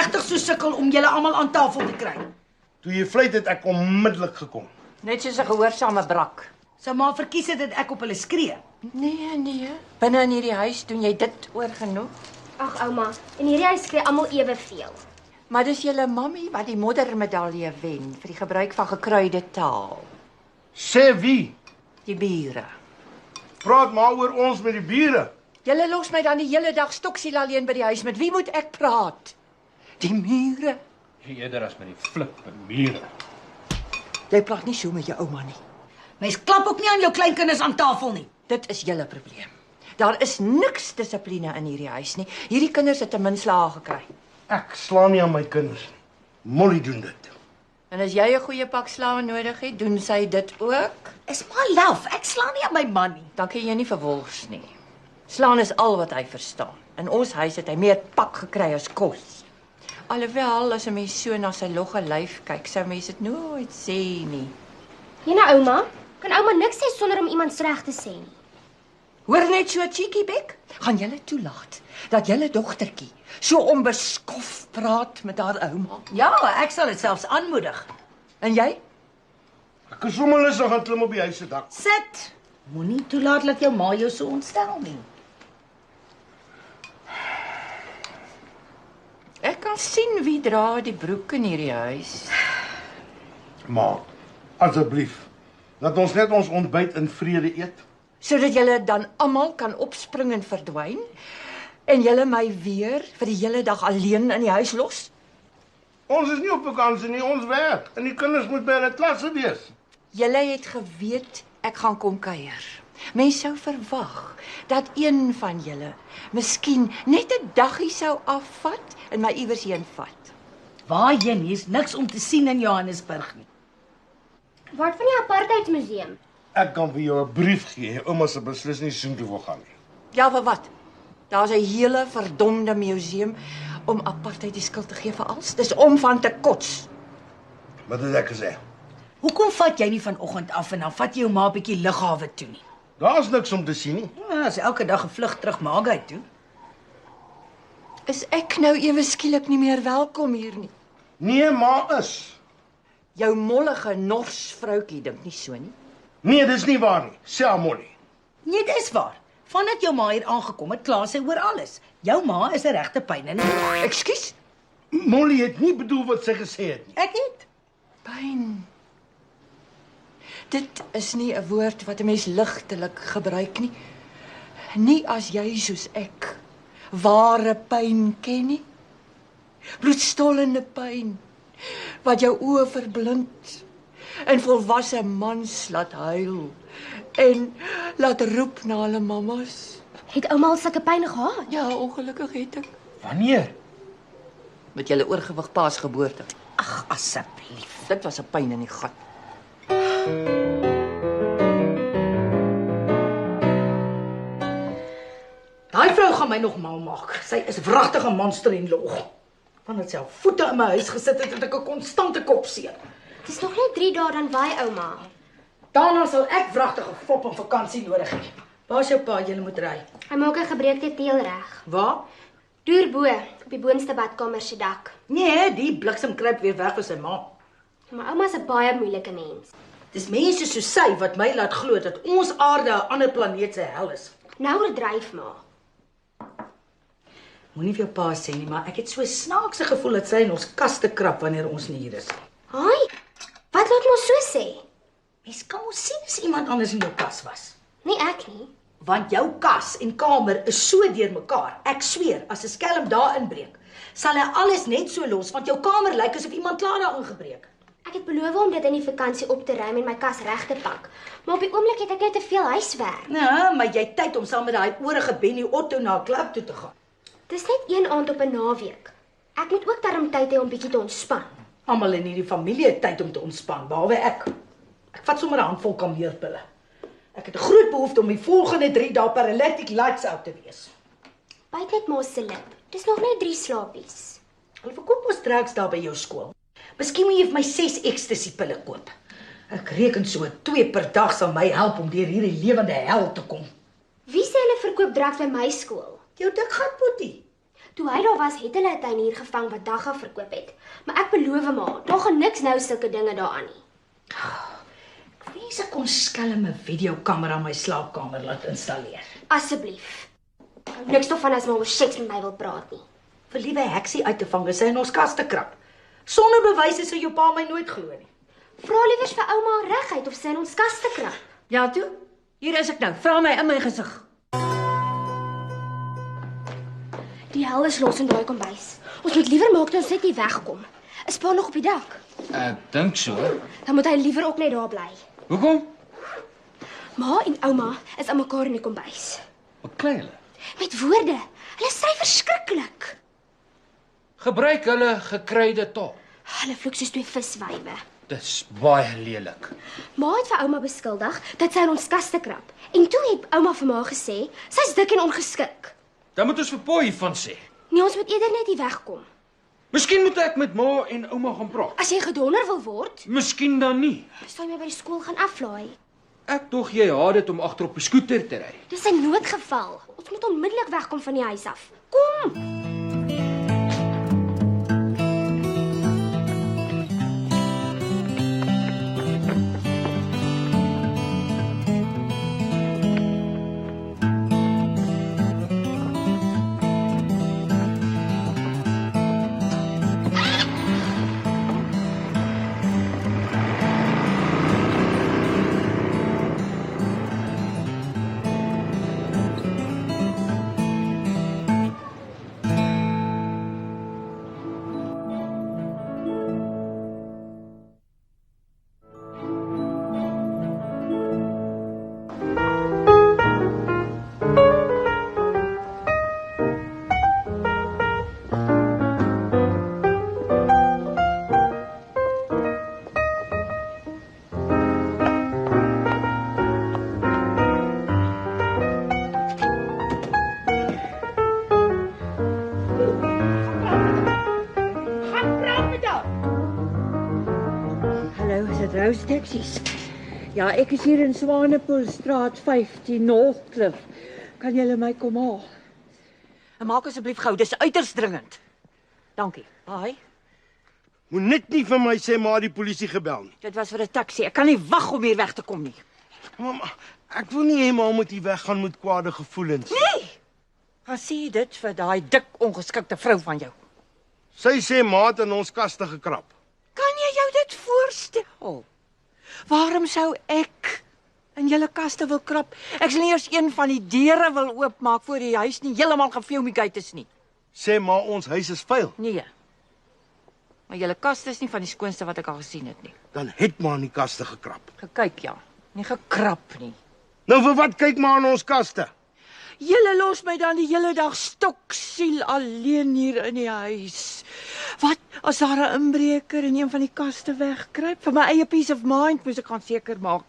regtig so sukkel om julle almal aan tafel te kry? Toe jy vleit het ek onmiddellik gekom. Net soos 'n gehoorsame brak. Sou maar verkies het dat ek op hulle skree. Nee. Binne in hierdie huis doen jy dit oorgenoeg. Ag ouma, in hierdie huis skree almal eweveel. Maar dis julle mammie wat die moddermedalje wen vir die gebruik van gekruide taal. Sê wie? Die bure. Praat maar oor ons met die bure. Julle los my dan die hele dag stoksiel alleen by die huis. Met wie moet ek praat? Die mure. Eerder as met die flippe mure. Jy praat nie so met jou ouma nie. Mens klap ook nie aan jou kleinkinders aan tafel nie. Dit is julle probleem. Daar is niks dissipline in hierdie huis nie. Hierdie kinders het 'n min slaag gekry. Ek slaan nie aan my kinders nie. Molly doen dit. En as jy 'n goeie pak slaag nodig het, doen sy dit ook. Is maar laf, ek slaan nie aan my man nie. Dan kan jy nie verwors nie. Slaan is al wat hy verstaan. In ons huis het hy meer pak gekry as kos. Alhoewel as 'n mens so na sy logge lyf kyk, sou mens dit nooit sê nie. Jena ouma, kan ouma niks sê sonder om iemand reg te sê nie. Hoor net so cheeky bek? Gaan julle toelaat dat julle dogtertjie so onbeskof praat met haar ouma? Ja, ek sal dit selfs aanmoedig. En jy? Ek is sommer lus om gaan klim op die huis se dak. Sit. Moenie toelaat dat jou ma jou so ontstel nie. Ek kan sien wie dra die broek in hierdie huis. Ma, asseblief, laat ons net ons ontbyt in vrede eet. Sodat julle dan almal kan opspring en verdwyn en julle my weer vir die hele dag alleen in die huis los. Ons is nie op vakansie nie, ons werk. En die kinders moet by hulle klasse wees. Julle het geweet ek gaan kom kuier. Mens sou verwag dat een van julle miskien net 'n daggie sou afvat en my iewers heen vat. Waarheen? Hier's niks om te sien in Johannesburg nie. Wat van die apartheidsmuseum? Ek kan vir jou 'n brief gee. Ouma se beslis nie soontoe wil gaan nie. Ja, vir wat? Daar's 'n hele verdomde museum om apartheid die skuld te gee vir alles. Dis om van te kots. Wat het ek gesê? Hoekom vat jy nie vanoggend af en dan vat jy jou ma 'n bietjie lughawe toe nie? Daar's niks om te sien nie. Ja, is elke dag 'n vlug terug Maagheid toe. Is ek nou ewe skielik nie meer welkom hier nie? Nee, ma is. Jou mollige nors vroutjie dink nie so nie. Nee, dis nie waar nie. Sê Molly. Nee, dis waar. Vandat jou ma hier aangekom het, kla sy oor alles. Jou ma is 'n regte pyn in die... Ekskuus? Molly het nie bedoel wat sy gesê het nie. Ek het. Pyn. Dit is nie 'n woord wat 'n mens ligtelik gebruik nie. Nie as jy soos ek ware pyn ken nie. Bloedstollende pyn wat jou oë verblind en volwasse mans laat huil en laat roep na hulle mammas. Het ouma al sulke pyn gehad? Ja, ongelukkig het ek. Wanneer? Met julle oorgewig pa se geboorte. Ag, asseblief. Dit was 'n pyn in die gat. Daai vrou gaan my nog mal maak. Sy is wragtig 'n monster en log. Vandat sy al voete in my huis gesit het, het ek 'n konstante kopseer. Dis nog net 3 dae dan waai ouma. Daarna sal ek wragtige fop en vakansie nodig hê. Waar's jou pa? Jy moet ry. Hy maak 'n gebreekte teel reg. Waar? Deur bo op die boonste badkamer se dak. Nee, die bliksem kruip weer weg vir sy ma. Maar ouma's 'n baie moeilike mens. Dis mense soos sy wat my laat glo dat ons aarde 'n ander planeet se hel is. Nou oordryf maar. Moenie vir jou pa sê nie, maar ek het so 'n snaakse gevoel dat sy in ons kaste krap wanneer ons nie hier is. Haai. Wat laat mos so sê? Mens kan mos sien as iemand anders in jou kas was. Nie ek nie. Want jou kas en kamer is so deurmekaar. Ek sweer, as 'n skelm daar inbreek, sal hy alles net so los, want jou kamer lyk asof iemand klaar daar ingebreek. Ek het beloof om dit in die vakansie op te ruim en my kas reg te pak. Maar op die oomblik het ek net te veel huiswerk. Nou, maar jy het tyd om saam met daai oorige Benny Otto na 'n klub toe te gaan. Dis net een aand op 'n naweek. Ek moet ook darm tyd hê om bietjie te ontspan. Almal in hierdie familie het tyd om te ontspan, behalwe ek. Ek vat sommer 'n handvol kalmeerpille. Ek het 'n groot behoefte om die volgende 3 dae paralytic lights out te wees. Byt net mos se lip. Dis nog net 3 slapies. Hulle verkoop mos drugs daar by jou skool. Miskien moet jy vir my 6 ecstasy pille koop. Ek reken so 2 per dag sal my help om deur hierdie lewende hel te kom. Wie sê hulle verkoop drugs by my skool? Jou dik gat boetie. Toe hy daar was, het hulle 'n tuinier gevang wat dagga verkoop het. Maar ek beloof maar, daar gaan niks nou sulke dinge daaraan nie. Ek wens ek kon skelm 'n videokamera in my slaapkamer laat installeer. Asseblief. Ek hou niks daarvan as maar oor seks met my wil praat nie. Vir liewe heksie uit te vang is hy in ons kas te krap. Sonder bewyse sou jou pa my nooit glo nie. Vra liewers vir ouma reguit of sy in ons kas te krap. Ja toe, hier is ek nou. Vra my in my gesig. Die hel is los in daai kombuis. Ons moet liewer maak dat ons net nie wegkom. Is pa nog op die dak? Ek dink so. Dan moet hy liewer ook net daar bly. Hoekom? Ma en ouma is aan mekaar in die kombuis. Beklei hulle. Met woorde. Hulle sê verskriklik. Gebruik hulle gekryde taal. Hulle vloek soos 2 viswywe. Dis baie lelik. Ma het vir ouma beskuldig dat sy in ons kas te krap. En toe het ouma vir ma gesê, sy's dik en ongeskik. Dan moet ons vir pa hiervan sê. Nee, ons moet eerder net hier wegkom. Miskien moet ek met ma en ouma gaan praat. As jy gedonder wil word, Miskien dan nie. sal jy my by die skool gaan aflaai. Ek dog jy haat dit om agter op 'n skooter te ry. Dis 'n noodgeval. Ons moet onmiddellik wegkom van die huis af. Kom. Rose Taxis. Ja, ek is hier in Swanepoelstraat 15 Northcliff. Kan julle my kom haal? En maak asseblief gou, dis uiters dringend. Dankie. Bye. Moet net nie vir my sê maar die polisie gebel nie. Dit was vir 'n taxi. Ek kan nie wag om hier weg te kom nie. Mamma, ek wil nie hê ma moet hier weggaan met kwade gevoelens. Nee! Gaan sê dit vir daai dik ongeskikte vrou van jou. Sy sê ma het in ons kaste gekrap. Kan jy jou dit voorstel? Waarom sou ek in julle kaste wil krap? Ek sal nie eers een van die deure wil oopmaak voor die huis nie heeltemal gefumigate is nie. Sê maar ons huis is vuil. Nee. Maar julle kaste is nie van die skoonste wat ek al gesien het nie. Dan het maar in die kaste gekrap. Gekyk ja, nie gekrap nie. Nou vir wat kyk maar in ons kaste? Julle los my dan die hele dag stoksiel alleen hier in die huis. Wat as daar 'n inbreker in een van die kaste wegkruip? Vir my eie peace of mind moet ek gaan seker maak.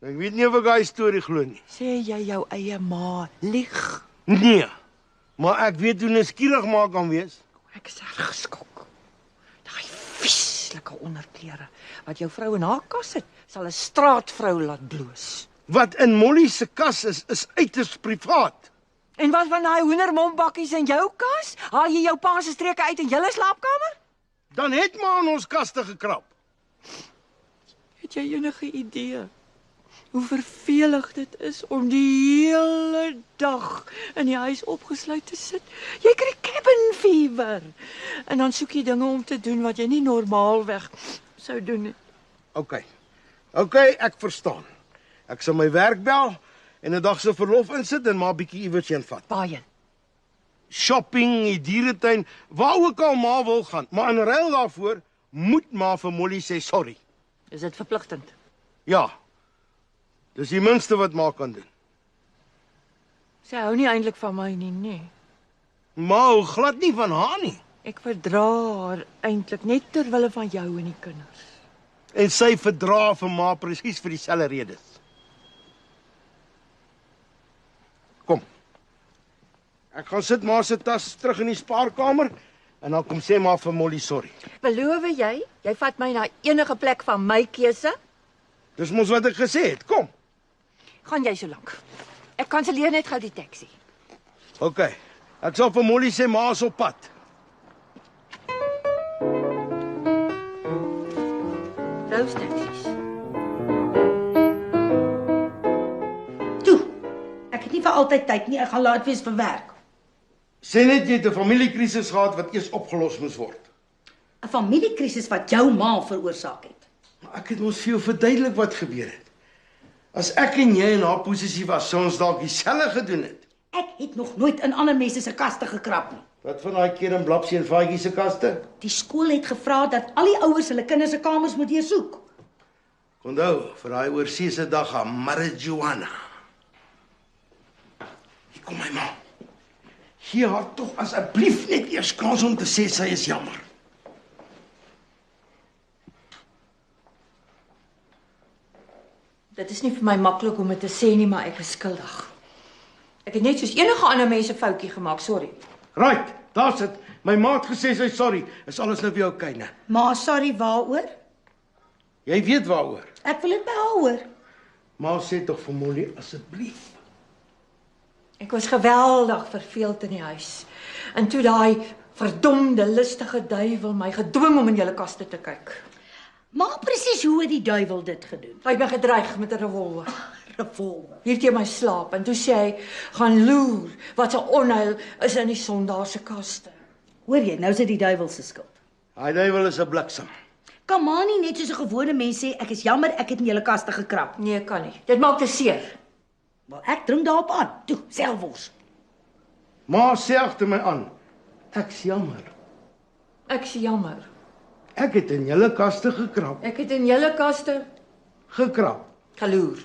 Ek weet nie of ek daai storie glo nie. Sê jy jou eie ma lieg? Nee. Maar ek weet hoe nuuskierig ma kan wees. Ek is erg geskok. Daai vieslike onderklere wat jou vrou in haar kas het, sal 'n straatvrou laat bloos. Wat in Molly se kas is uiters privaat. En wat van daai hoendermombakkies in jou kas? Haal jy jou pa se streke uit in julle slaapkamer? Dan het maar in ons kaste gekrap. Het jy enige idee hoe vervelig dit is om die hele dag in die huis opgesluit te sit? Jy kry cabin fever. En dan soek jy dinge om te doen wat jy nie normaalweg sou doen nie. OK, ek verstaan. Ek sal my werk bel en 'n dag se verlof insit en maar bietjie iewers heen vat. Baie. Shopping, die dieretuin, waar ook al ma wil gaan. Maar in ruil daarvoor moet ma vir Molly sê sorry. Is dit verpligtend? Ja. Dis die minste wat ma kan doen. Sy hou nie eintlik van my nie, nee. Ma hou glad nie van haar nie. Ek verdra haar eintlik net ter wille van jou en die kinders. En sy verdra vir ma presies vir dieselfde redes. Kom. Ek gaan sit ma se tas terug in die spaarkamer en dan kom sê ma vir Molly sorry. Beloof jy vat my na enige plek van my keuse? Dis mos wat ek gesê het. Kom. Gaan jy so lank. Ek kanselleer net gou die taxi. OK. Ek sal vir Molly sê ma is op pad. Roustaksies. Toe. Ek het nie vir altyd tyd nie. Ek gaan laat wees vir werk. Sê net jy het 'n familiekrisis gehad wat eers opgelos moes word. 'n Familiekrisis wat jou ma veroorsaak het. Maar ek het mos vir jou verduidelik wat gebeur het. As ek en jy in haar posisie was, sou ons dalk dieselfde gedoen het. Ek het nog nooit in ander mense se kaste gekrap nie. Wat van daai keer in Blapsie en Vaatjie se kaste? Die skool het gevra dat al die ouers hulle kinders se kamers moet deursoek. Onthou, vir daai oorseese dag aan marijuana. Hier kom my ma. Gee haar tog asseblief net eers kans om te sê sy is jammer. Dit is nie vir my maklik om dit te sê nie, maar ek is skuldig. Ek het net soos enige ander mense foutjie gemaak, sorry. Right, daar's dit. My ma het gesê sy sorry. Is alles nou weer oukei, né? Ma, sorry waaroor? Jy weet waaroor. Ek wil dit by haar hoor. Ma sê tog vir Molly asseblief. Ek was geweldig verveeld in die huis. En toe daai verdomde listige duiwel my gedwing om in julle kaste te kyk. Maar presies hoe het die duiwel dit gedoen? Hy het my gedreig met 'n revolver. Revolver. Hier teen my slaap en toe sê hy, gaan loer wat 'n onheil is in die sondaar se kaste. Hoor jy, nou is dit die duiwel se skuld. Daai duiwel is 'n bliksem. Kan maar nie net soos 'n gewone mens sê ek is jammer ek het in julle kaste gekrap. Nee, kan nie. Dit maak te seer. Wel ek dring daarop aan. Toe, selfs. Ma sê agter my aan. Ek's jammer. Ek is jammer. Ek het in julle kaste gekrap. Ek het in julle kaste Gekrap. geloer.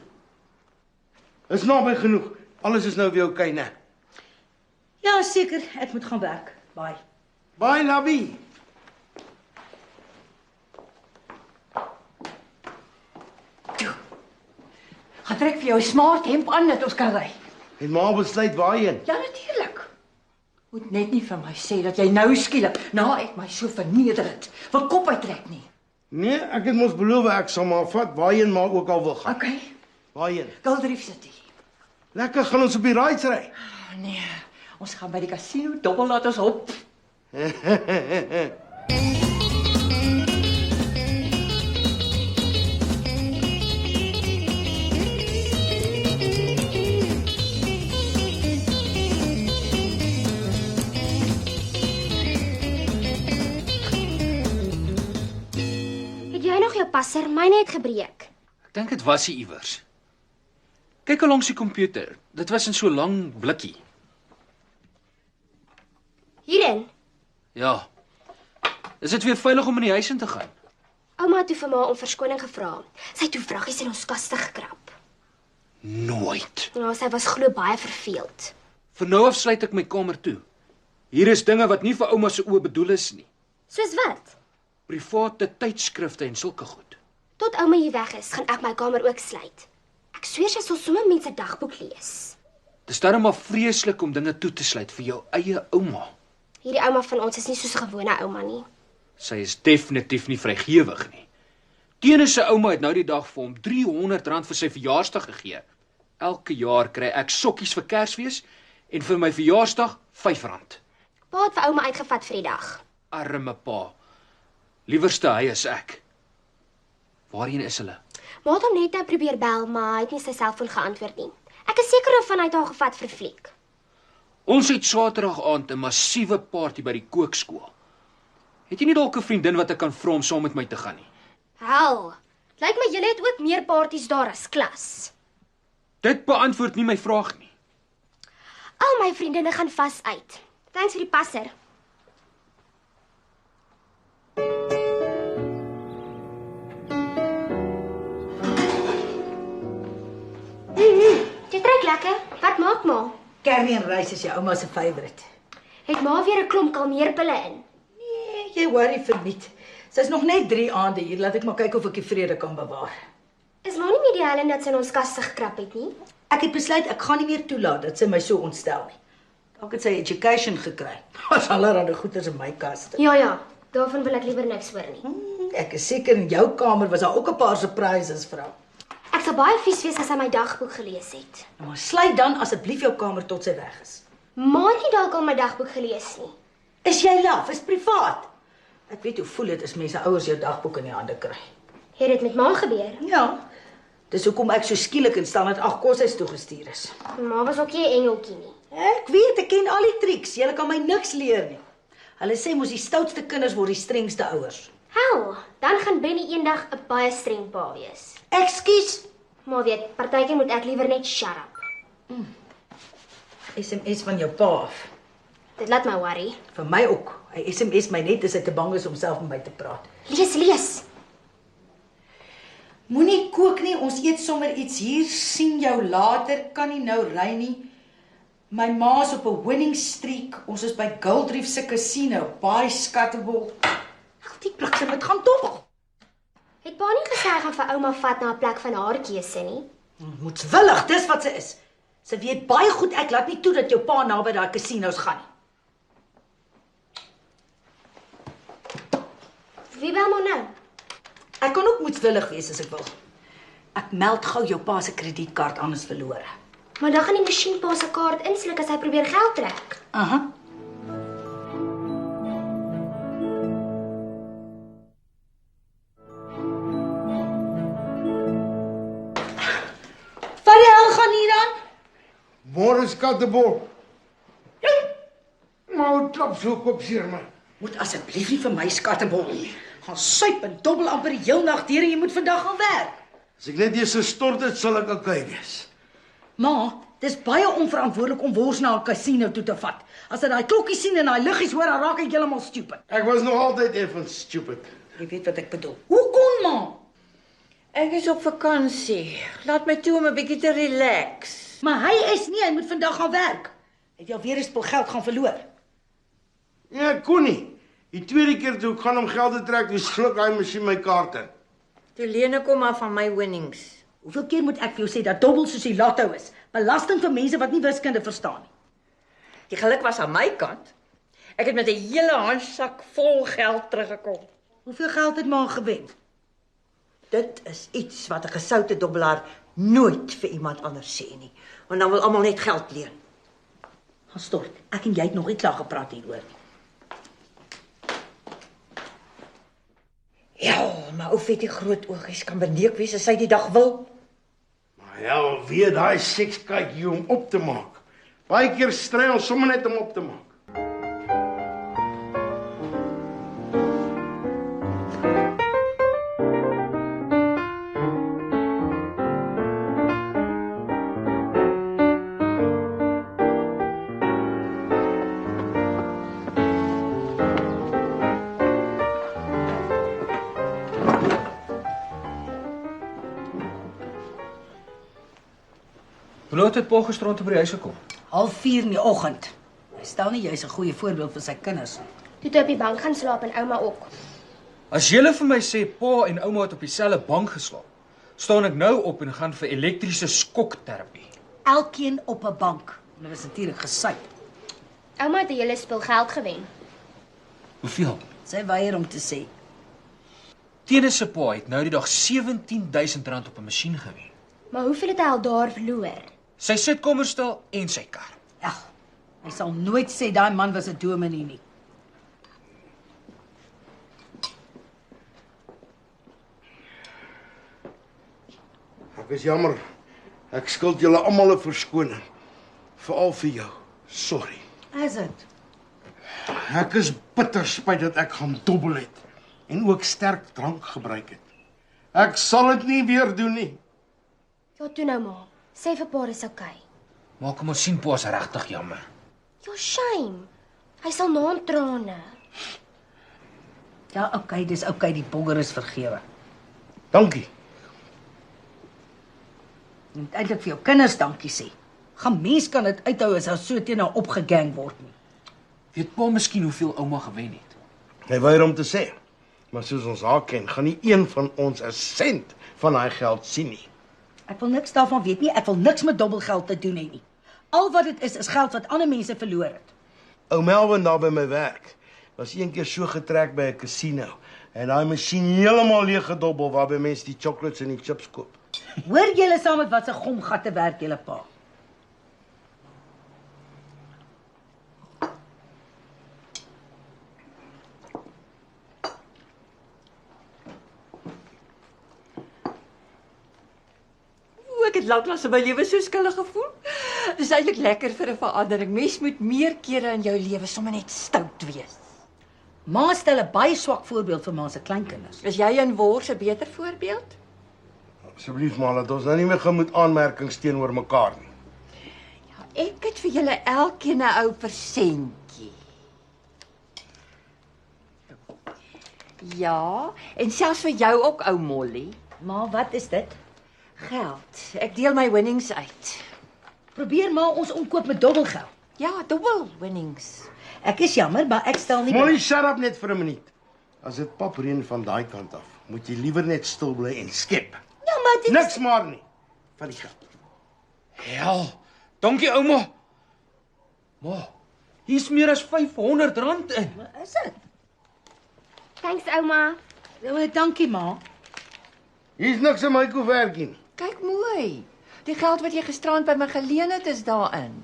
Is naby genoeg. Alles is nou weer oukei, né? Ja, seker, ek moet gaan werk. Bye. Bye, Labie. Gaan trek vir jou 'n smart hemp aan dat ons kan ry. Het ma besluit waarheen? Ja, natuurlik. Moet net nie vir my sê dat jy nou skielik, na ek my so verneder het, wil kop uittrek nie. Nee, ek het mos beloof ek sal maar vat waarheen maar ook al wil gaan. Okay. Waarheen? Goldreef City. Lekker gaan ons op die rides ry. Nee, ons gaan by die casino dobbel laat ons hop. Het jy nog jou passer? Myne het gebreek. Ek dink dit was hier iewers. Kyk al langs die komputer. Dit was in so 'n lang blikkie. Hierin. Ja. Is dit weer veilig om in die huis in te gaan? Ouma het toe vir ma om verskoning gevra. Sy het toe vraggies in ons kaste gekrap. Nooit. Ja, sy was glo baie verveeld. Vir nou af sluit ek my kamer toe. Hier is dinge wat nie vir ouma se oë bedoel is nie. Soos wat? Private tydskrifte en sulke goed. Tot ouma hier weg is, gaan ek my kamer ook sluit. Ek sweer sy sal sommer mense dagboek lees. Dis darem maar vreeslik om dinge toe te sluit vir jou eie ouma. Hierdie ouma van ons is nie soos 'n gewone ouma nie. Sy is definitief nie vrygewig nie. Tiene se ouma het nou die dag vir hom R300 vir sy verjaarsdag gegee. Elke jaar kry ek sokkies vir Kersfees en vir my verjaarsdag R5. Pa het vir ouma uitgevat vir die dag. Arme pa. Liewerste hy is ek. Waarheen is hulle? Ma het hom net nou probeer bel, maar hy het nie sy selfoon geantwoord nie. Ek is seker of hy het haar gevat vir fliek. Ons het Saterdag aand 'n massiewe party by die kookskool. Het jy nie dalk 'n vriendin wat ek kan vra om saam met my te gaan nie? Hel, lyk my julle het ook meer parties daar as klas. Dit beantwoord nie my vraag nie. Al my vriendinne gaan vas uit. Thanks vir die passer. Dit ruik lekker. Wat maak ma? Curry en rys is jou ouma se favourite. Het ma weer 'n klomp kalmeerpille in? Nee, jy worry verniet. Sy's nog net 3 aande hier, laat ek maar kyk of ek die vrede kan bewaar. Is maar nie meer die Helen dat sy in ons kaste gekrap het nie. Ek het besluit ek gaan nie meer toelaat dat sy my so ontstel nie. Dalk het sy education gekry. Was allerhande goeders in my kaste. Ja, daarvan wil ek liewer niks hoor nie. Ek is seker in jou kamer was daar ook 'n paar surprises, vrou. Ek sal baie vies wees as sy my dagboek gelees het. Nou maar sluit dan asseblief jou kamer tot sy weg is. Ma het nie dalk al my dagboek gelees nie. Is jy laf? Is privaat. Ek weet hoe voel dit as mense ouers jou dagboek in die hande kry. Het dit met ma gebeur? Ja. Dis hoekom ek so skielik in Standaard 8 koshuis toegestuur is. Ma was ook nie 'n engeltjie nie. Ek weet, ek ken al die triks. Julle kan my niks leer nie. Hulle sê mos die stoutste kinders word die strengste ouers. Hel, dan gaan Benny eendag 'n baie streng pa wees. Ekskuus. Maar weet, partykeer moet ek liewer net shut up. SMS van jou pa af. Dit laat my worry. Vir my ook. Hy SMS my net as hy te bang is om self met my te praat. Lees. Moenie kook nie, ons eet sommer iets hier, sien jou later, kan nie nou ry nie. My ma's op 'n winning streak, ons is by Gold Reef se casino, baie skattebol. Ag, die bliksem, dit gaan dobbel. Het pa nie gesê hy gaan vir ouma vat na 'n plek van haar keuse nie? Moetswillig, dis wat sy is. Sy weet baie goed ek laat nie toe dat jou pa naby daai casinos gaan nie. Wie bel maar nou? Ek kan ook moetswillig wees as ek wil. Ek meld gou jou pa se kredietkaart aan as verlore. Maar dan gaan die masjien pa se kaart insluk as hy probeer geld trek. Aha. Wat die hel gaan hier dan? Môre skattebol. Maar klap so kop seer my. Moet asseblief nie vir my skattebol nie. Gaan suip en dobbel amper die heel nag deur en jy moet vandag gaan werk. As ek net eers gestort het, sal ek okay wees. Ma, dis baie onverantwoordelik om wors na 'n casino toe te vat. As jy daai klokkie sien en daai liggies hoor, dan raak ek heeltemal stupid. Ek was nog altyd effens stupid. Jy weet wat ek bedoel. Hoe kon ma? Ek is op vakansie. Laat my toe om 'n bietjie te relax. Maar hy is nie, hy moet vandag gaan werk. Het jy alweer 'n spul geld gaan verloor? Ja, ek kon nie. Die tweede keer toe ek gaan om geld te trek, toe sluk hy masjien my kaart in. Toe leen ek hom maar van my winnings. Hoeveel keer moet ek vir jou sê dat dobbel soos die lotto is? Belasting vir mense wat nie wiskunde verstaan nie. Die geluk was aan my kant. Ek het met 'n hele handsak vol geld teruggekom. Hoeveel geld het ma gewen? Dit is iets wat 'n gesoute dobbelaar nooit vir iemand anders sê nie, want dan wil almal net geld leen. Gaan stort. Ek en jy het nog nie klaar gepraat hieroor nie. Ja, maar ou vet die groot oogies kan beneek wees as hy die dag wil. Maar hel, weet daai sekskyk hier om op te maak. Baie keer stry ons sommer net om op te maak. Hoe laat het pa gisterond by die huis gekom? 3:30 in die oggend. Hy stel nie jy's 'n goeie voorbeeld vir sy kinders nie. Toe het hy op die bank gaan slaap en ouma ook. As julle vir my sê pa en ouma het op dieselfde bank geslaap, staan ek nou op en gaan vir elektriese skokterapie. Elkeen op 'n bank. Hulle was natuurlik gesuip. Ouma het 'n hele spul geld gewen. Hoeveel? Sy weier om te sê. Tenus se pa het nou die dag R17,000 op 'n masjien gewen. Maar hoeveel het hy al daar verloor? Sy sitkamerstel en sy kar. Ja, hy sal nooit sê daai man was 'n dominee nie. Ek is jammer. Ek skuld julle almal 'n verskoning. Veral vir jou. Sorry. Is dit? Ek is bitter spyt dat ek gaan dobbel het en ook sterk drank gebruik het. Ek sal dit nie weer doen nie. Ja, toe nou maar. Sê vir pa dis okay. Maak hom ons sien pa is regtig jammer. Ja, shame. Hy sal na trane. Ja, okay, dis okay, die bogger is vergewe. Dankie. Jy moet eintlik vir jou kinders dankie sê. Gaan mens kan dit uithou as hy so teen haar opgegang word nie. Weet pa miskien hoeveel ouma gewen het? Hy weier om te sê. Maar soos ons haar ken, gaan nie een van ons 'n sent van daai geld sien nie. Ek wil niks daarvan weet nie. Ek wil niks met dobbelgeld te doen hê nie. Al wat dit is geld wat ander mense verloor het. Ou Melvin daar by my werk was een keer so getrek by 'n casino en daai masjien heeltemal leeg gedobbel waarby mense die chocolates en die chips koop. Hoor julle saam met wat se gomgatte werk julle pa? Ek het lanklaas in my lewe so skuldig gevoel. Dis eintlik lekker vir 'n verandering. Mens moet meer kere in jou lewe sommer net stout wees. Ma stel 'n baie swak voorbeeld vir ma se kleinkinders. Is jy en Wors 'n beter voorbeeld? Asseblief maar, laat ons nou nie meer gemoed aanmerkings teenoor mekaar nie. Ek het vir julle elkeen 'n ou persentjie. Ja, en selfs vir jou ook, ou Molly. Ma, wat is dit? Geld. Ek deel my winnings uit. Probeer ma ons omkoop met dubbelgeld. Ja, dubbel winnings. Ek is jammer, maar ek stel nie Molly, shut up net vir 'n minuut. As dit papreën van daai kant af, moet jy liewer net stil bly en skep. Ja, maar dit Niks maar nie van die geld. Hel, dankie ouma. Ma, hier's meer as R500 in. is dit. Thanks ouma. Ja, dankie ma. Hier's niks in my koevertjie nie. Kyk mooi. Die geld wat jy gisterand by my geleen het is daarin.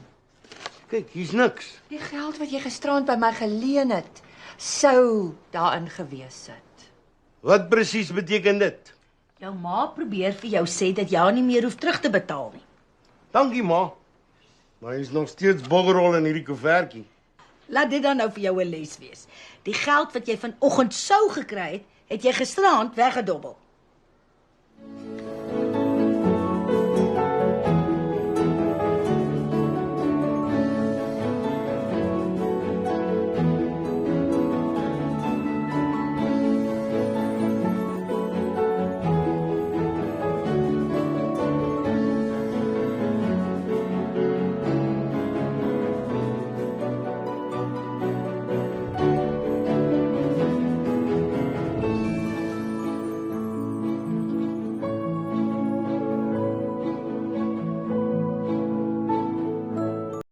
Kyk, hier's niks. Die geld wat jy gisterand by my geleen het, sou daarin gewees het. Wat presies beteken dit? Jou ma probeer vir jou sê dat jy haar nie meer hoef terug te betaal nie. Dankie ma. Maar hier's nog steeds boggerol in hierdie koevertjie. Laat dit dan nou vir jou 'n les wees. Die geld wat jy vanoggend sou gekry het, het jy gisterand weggedobbel.